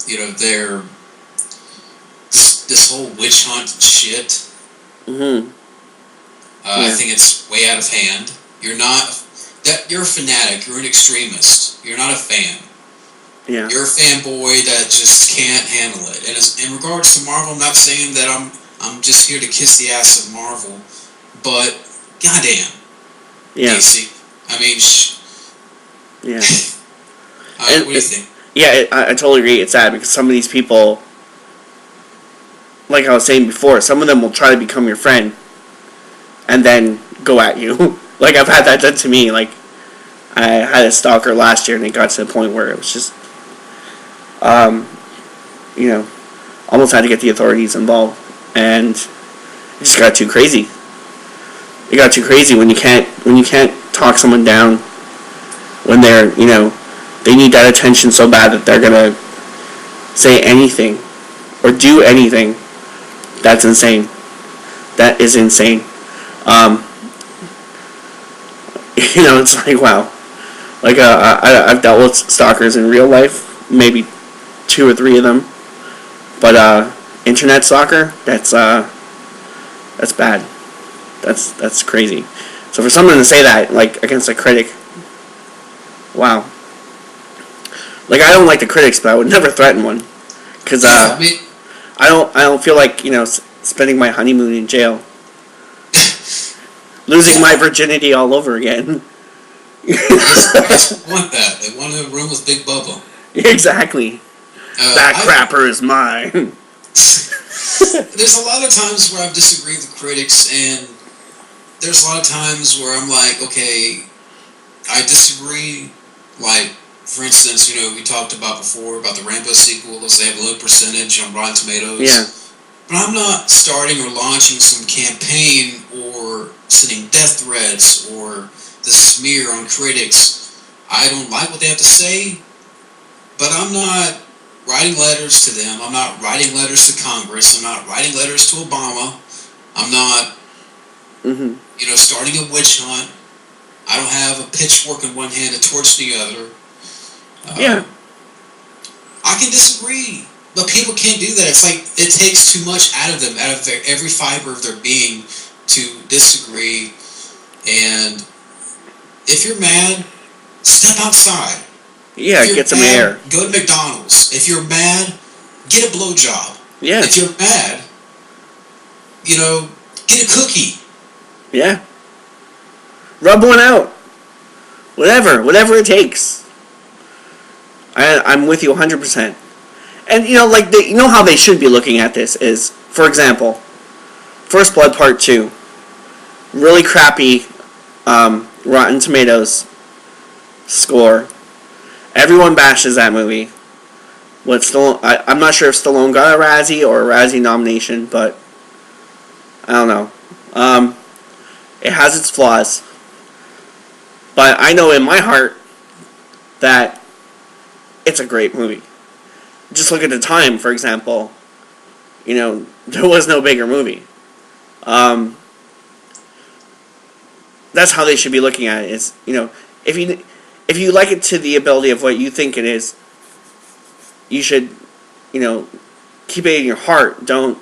you know, their this whole witch hunt shit. Mm-hmm. I think it's way out of hand. You're a fanatic. You're an extremist. You're not a fan. Yeah. You're a fanboy that just can't handle it. And in regards to Marvel, I'm not saying that I'm just here to kiss the ass of Marvel, but goddamn, DC. I mean, yeah. what do you think? Yeah, I totally agree. It's sad because some of these people, like I was saying before, some of them will try to become your friend and then go at you. Like, I've had that done to me. Like, I had a stalker last year and it got to the point where it was just, you know, almost had to get the authorities involved. And it just got too crazy. It got too crazy when you can't talk someone down when they're, you know, they need that attention so bad that they're gonna say anything or do anything. That's insane. That is insane. You know, it's like, wow. Like, I've dealt with stalkers in real life, maybe 2 or 3 of them. But internet stalker, that's bad. That's crazy. So for someone to say that, like, against a critic, wow. Like, I don't like the critics, but I would never threaten one, because I don't feel like, you know, spending my honeymoon in jail, losing my virginity all over again. Guys want that. They want a room with Big Bubba. Exactly. That crapper is mine. There's a lot of times where I've disagreed with critics, and there's a lot of times where I'm like, okay, I disagree. Like, for instance, you know, we talked about before about the Rambo sequels. They have a low percentage on Rotten Tomatoes. Yeah. But I'm not starting or launching some campaign or sending death threats or the smear on critics. I don't like what they have to say, but I'm not writing letters to them. I'm not writing letters to Congress. I'm not writing letters to Obama. I'm not, you know, starting a witch hunt. I don't have a pitchfork in one hand, a torch in the other. Yeah. I can disagree, but people can't do that. It's like it takes too much out of them, out of every fiber of their being to disagree. And if you're mad, step outside. Yeah, get some air. Go to McDonald's. If you're mad, get a blowjob. Yeah. If you're mad, you know, get a cookie. Yeah. Rub one out. Whatever it takes. I'm with you 100%. And, you know, like, you know how they should be looking at this is, for example, First Blood Part 2. Really crappy Rotten Tomatoes score. Everyone bashes that movie. I'm not sure if Stallone got a Razzie or a Razzie nomination, but I don't know. It has its flaws. But I know in my heart that it's a great movie. Just look at the time, for example. You know, there was no bigger movie. That's how they should be looking at it. Is, you know, if you like it to the ability of what you think it is, you should, you know, keep it in your heart. Don't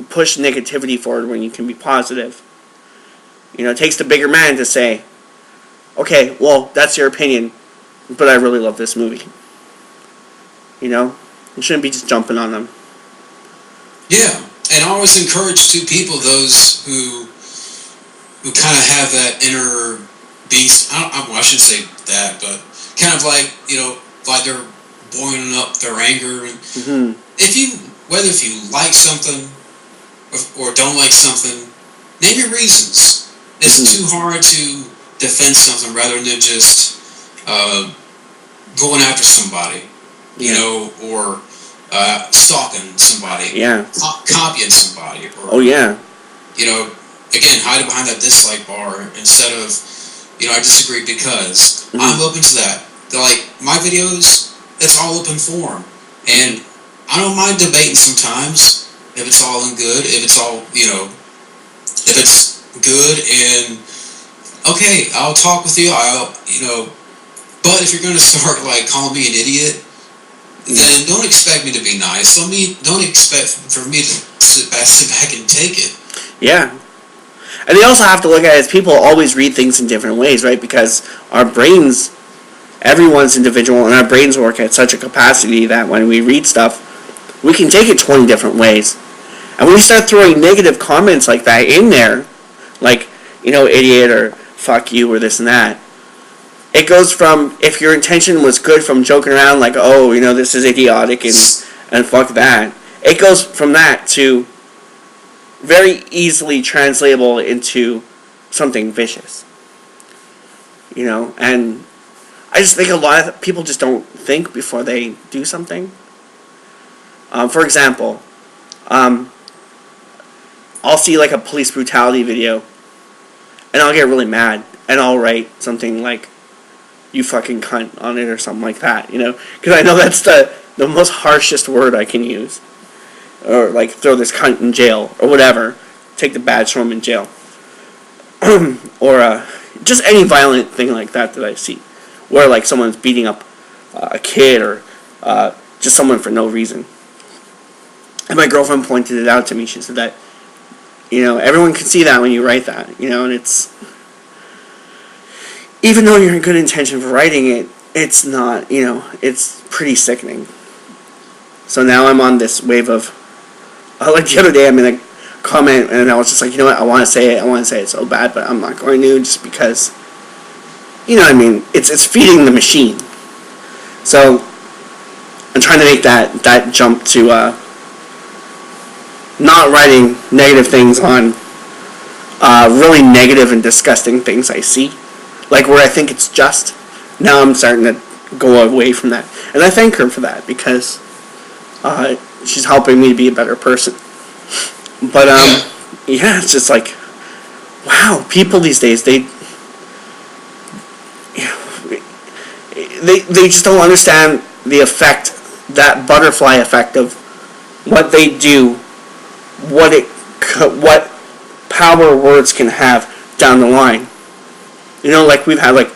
push negativity forward when you can be positive. You know, it takes the bigger man to say, okay, well, that's your opinion, but I really love this movie. You know? You shouldn't be just jumping on them. Yeah, and I always encourage people, those who kind of have that inner beast. I shouldn't say that, but kind of like, you know, like they're boiling up their anger. And if you like something or don't like something, name your reasons. It's too hard to defend something rather than just going after somebody, you know, or stalking somebody, copying somebody. Or, you know, again, hiding behind that dislike bar instead of, you know, I disagree because I'm open to that. They're like, my videos, it's all open forum. And I don't mind debating sometimes if it's all in good, if it's all, you know, if it's good and okay, I'll talk with you, you know, but if you're going to start like calling me an idiot then don't expect me to be nice. Don't expect for me to sit back and take it. Yeah. And they also have to look at it as people always read things in different ways, right? Because our brains, everyone's individual, and our brains work at such a capacity that when we read stuff, we can take it 20 different ways. And when we start throwing negative comments like that in there, like, idiot or fuck you or this and that, it goes from, if your intention was good from joking around like, oh, this is idiotic and fuck that, it goes from that to very easily translatable into something vicious. And I just think a lot of people just don't think before they do something. For example, I'll see like a police brutality video and I'll get really mad and I'll write something like, you fucking cunt on it or something like that, because I know that's the most harshest word I can use. Or like throw this cunt in jail or whatever, take the badge from him in jail. Or just any violent thing like that I see, where like someone's beating up a kid or just someone for no reason. And my girlfriend pointed it out to me. She said that, everyone can see that when you write that, and it's, even though you're in good intention for writing it, it's not, it's pretty sickening. So now I'm on this wave of, like the other day I made a comment and I was just like, you know what, I want to say it so bad, but I'm not going to, just because, it's feeding the machine. So I'm trying to make that jump to not writing negative things on really negative and disgusting things I see, like where I think it's just. Now I'm starting to go away from that, and I thank her for that, because she's helping me be a better person. But yeah, it's just like, wow, people these days, they just don't understand the effect, that butterfly effect of what they do, what power words can have down the line. Like we've had like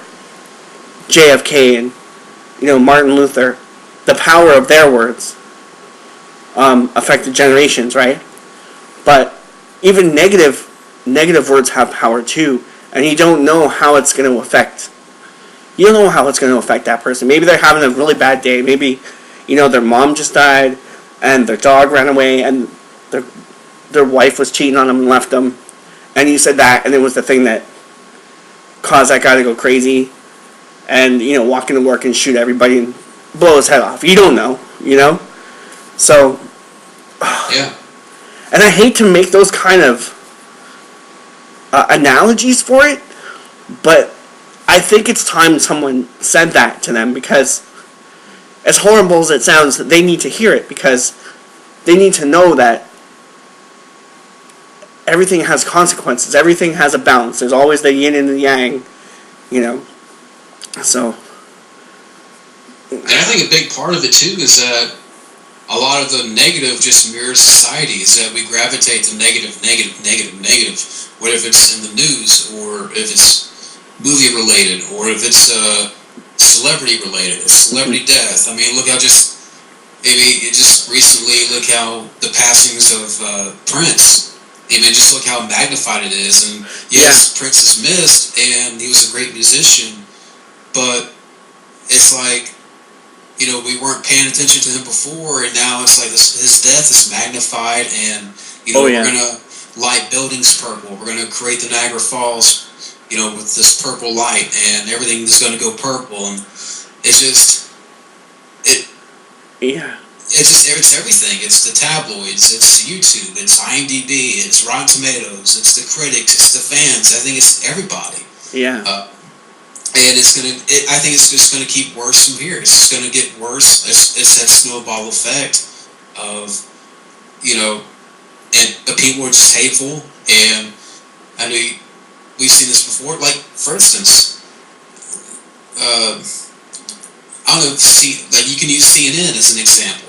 JFK and Martin Luther, the power of their words affected generations, right? But even negative words have power too, and you don't know how it's going to affect. You don't know how it's going to affect that person. Maybe they're having a really bad day. Maybe their mom just died, and their dog ran away, and their wife was cheating on them and left them, and you said that, and it was the thing that caused that guy to go crazy, and walk into work and shoot everybody and blow his head off. You don't know, So, yeah. And I hate to make those kind of analogies for it, but I think it's time someone said that to them, because as horrible as it sounds, they need to hear it, because they need to know that everything has consequences. Everything has a balance. There's always the yin and the yang, So. And I think a big part of it too is that a lot of the negative just mirrors society. Is that we gravitate to negative. Whether if it's in the news, or if it's movie related, or if it's celebrity related, celebrity death. I mean, look how just recently, look how the passings of Prince. I mean, just look how magnified it is. And yes, Prince is missed, and he was a great musician, but it's like, we weren't paying attention to him before, and now it's like his death is magnified, and we're gonna light buildings purple. We're gonna create the Niagara Falls, with this purple light, and everything is gonna go purple, and it's just It's everything. It's the tabloids. It's YouTube. It's IMDb. It's Rotten Tomatoes. It's the critics. It's the fans. I think it's everybody. Yeah. And I think it's just gonna keep worse from here. It's just gonna get worse. It's that snowball effect of, and the people are just hateful. And I know we've seen this before. Like, for instance, I don't know. You can use CNN as an example.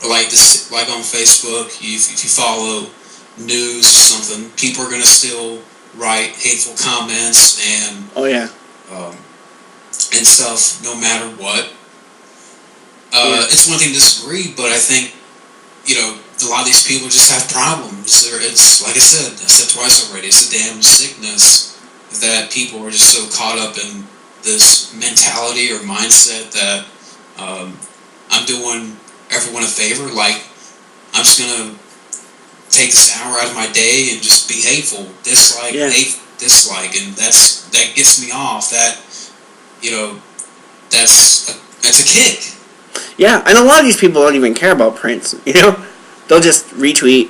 Like this, like on Facebook, if you follow news or something, people are gonna still write hateful comments and and stuff, no matter what. It's one thing to disagree, but I think, a lot of these people just have problems. It's like I said twice already. It's a damn sickness that people are just so caught up in this mentality or mindset that I'm doing everyone a favor. Like, I'm just gonna take this hour out of my day and just be hateful, dislike, dislike, and that gets me off. That that's a kick. Yeah, and a lot of these people don't even care about Prince. They'll just retweet,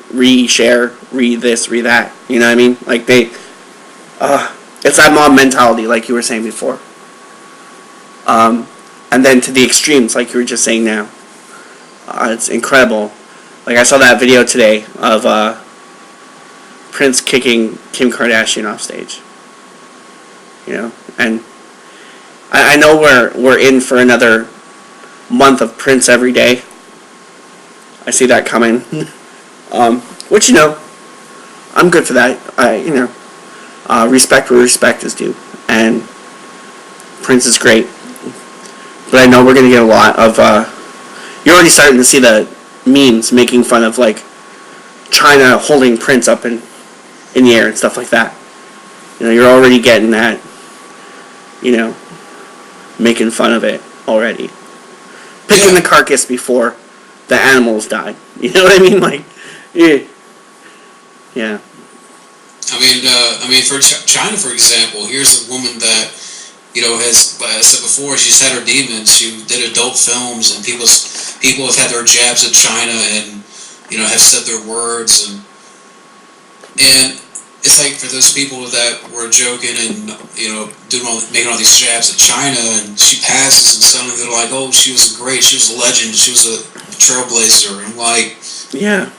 reshare, this, that. You know what I mean? Like it's that mob mentality, like you were saying before. And then to the extremes, like you were just saying now. It's incredible. Like, I saw that video today of Prince kicking Kim Kardashian off stage. And I know we're in for another month of Prince every day. I see that coming. Which, I'm good for that. Respect where respect is due. And Prince is great. But I know we're going to get a lot of... you're already starting to see the memes making fun of, like, China holding Prince up in the air and stuff like that. You're already getting that, making fun of it already. Picking the carcass before the animals died. You know what I mean? Like, yeah. I mean, for China, for example, here's a woman that, has, like I said before, she's had her demons. She did adult films, and people have had their jabs at China, and have said their words, and it's like, for those people that were joking and making all these jabs at China, and she passes, and suddenly they're like, oh, she was she was a legend, she was a trailblazer. I'm like, yeah.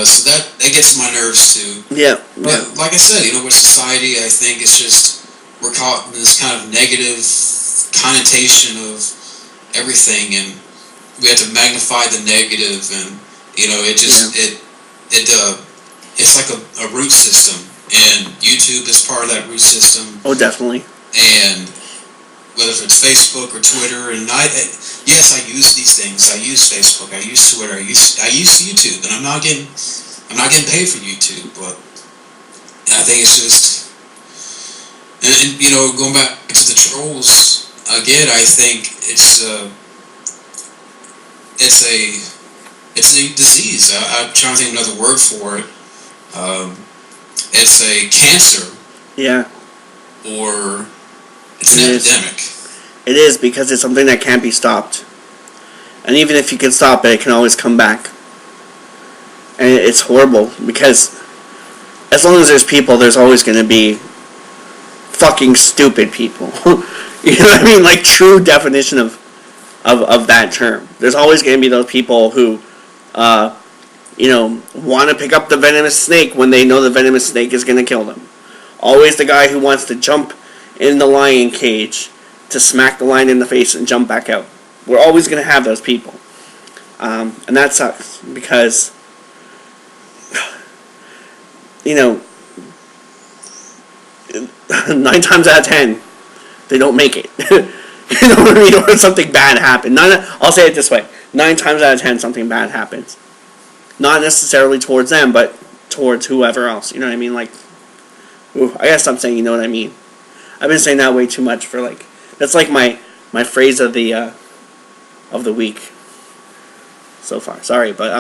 So that gets my nerves too. Yeah. But like I said, with society, I think it's just we're caught in this kind of negative connotation of everything, and we have to magnify the negative, and it's like a root system, and YouTube is part of that root system. Oh, definitely. And whether it's Facebook or Twitter, and I use these things. I use Facebook. I use Twitter. I use YouTube, and I'm not getting paid for YouTube, but I think it's just, and going back to the trolls again, I think it's a disease. I'm trying to think of another word for it. It's a cancer. Yeah. Or it's an epidemic. It is, because it's something that can't be stopped. And even if you can stop it, it can always come back. And it's horrible, because as long as there's people, there's always going to be fucking stupid people. You know what I mean? Like, true definition of that term. There's always going to be those people who, want to pick up the venomous snake when they know the venomous snake is going to kill them. Always the guy who wants to jump in the lion cage to smack the lion in the face and jump back out. We're always going to have those people. And that sucks, because, 9 times out of 10, they don't make it. You know what I mean? Or something bad happens. I'll say it this way. 9 times out of 10, something bad happens. Not necessarily towards them, but towards whoever else. You know what I mean? Like, I gotta stop saying, you know what I mean. I've been saying that way too much for, like, that's like my phrase of the week so far. Sorry, but